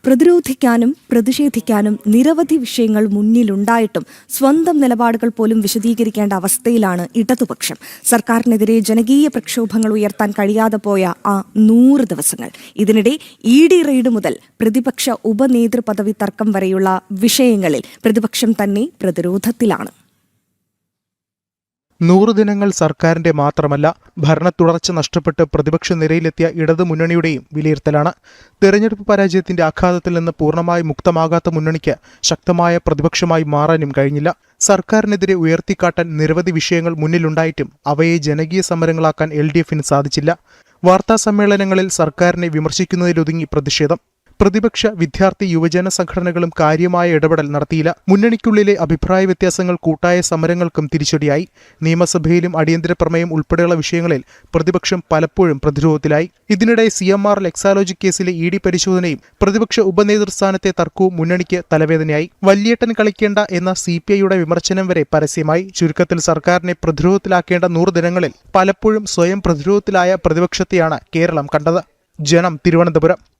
പ്രതിരോധിക്കാനും പ്രതിഷേധിക്കാനും നിരവധി വിഷയങ്ങൾ മുന്നിലുണ്ടായിട്ടും സ്വന്തം നിലപാടുകൾ പോലും വിശദീകരിക്കേണ്ട അവസ്ഥയിലാണ് ഇടതുപക്ഷം. സർക്കാരിനെതിരെ ജനകീയ പ്രക്ഷോഭങ്ങൾ ഉയർത്താൻ കഴിയാതെ പോയ ആ 100 ദിവസങ്ങൾ. ഇതിനിടെ ED റെയ്ഡ് മുതൽ പ്രതിപക്ഷ ഉപനേതൃപദവി തർക്കം വരെയുള്ള വിഷയങ്ങളിൽ പ്രതിപക്ഷം തന്നെ പ്രതിരോധത്തിലാണ്. 100 ദിനങ്ങൾ സർക്കാരിന്റെ മാത്രമല്ല, ഭരണ തുടർച്ച നഷ്ടപ്പെട്ട് പ്രതിപക്ഷ നിരയിലെത്തിയ ഇടതുമുന്നണിയുടെയും വിലയിരുത്തലാണ്. തെരഞ്ഞെടുപ്പ് പരാജയത്തിന്റെ ആഘാതത്തിൽ നിന്ന് പൂർണ്ണമായി മുക്തമാകാത്ത മുന്നണിക്ക് ശക്തമായ പ്രതിപക്ഷമായി മാറാനും കഴിഞ്ഞില്ല. സർക്കാരിനെതിരെ ഉയർത്തിക്കാട്ടാൻ നിരവധി വിഷയങ്ങൾ മുന്നിലുണ്ടായിട്ടും അവയെ ജനകീയ സമരങ്ങളാക്കാൻ LDFന് സാധിച്ചില്ല. വാർത്താ സമ്മേളനങ്ങളിൽ സർക്കാരിനെ വിമർശിക്കുന്നതിലൊതുങ്ങി പ്രതിഷേധം. പ്രതിപക്ഷ വിദ്യാർത്ഥി യുവജന സംഘടനകളും കാര്യമായ ഇടപെടൽ നടത്തിയില്ല. മുന്നണിക്കുള്ളിലെ അഭിപ്രായ വ്യത്യാസങ്ങൾ കൂട്ടായ സമരങ്ങൾക്കും തിരിച്ചടിയായി. നിയമസഭയിലും അടിയന്തര പ്രമേയം ഉൾപ്പെടെയുള്ള വിഷയങ്ങളിൽ പ്രതിപക്ഷം പലപ്പോഴും പ്രതിരോധത്തിലായി. ഇതിനിടെ CMR എക്സാലോജി കേസിലെ ED പരിശോധനയും പ്രതിപക്ഷ ഉപനേതൃസ്ഥാനത്തെ തർക്കവും മുന്നണിക്ക് തലവേദനയായി. വല്യേട്ടൻ കളിക്കേണ്ട എന്ന CPIയുടെ വിമർശനം വരെ പരസ്യമായി. ചുരുക്കത്തിൽ സർക്കാരിനെ പ്രതിരോധത്തിലാക്കേണ്ട 100 ദിനങ്ങളിൽ പലപ്പോഴും സ്വയം പ്രതിരോധത്തിലായ പ്രതിപക്ഷത്തെയാണ് കേരളം കണ്ടത്. ജനം, തിരുവനന്തപുരം.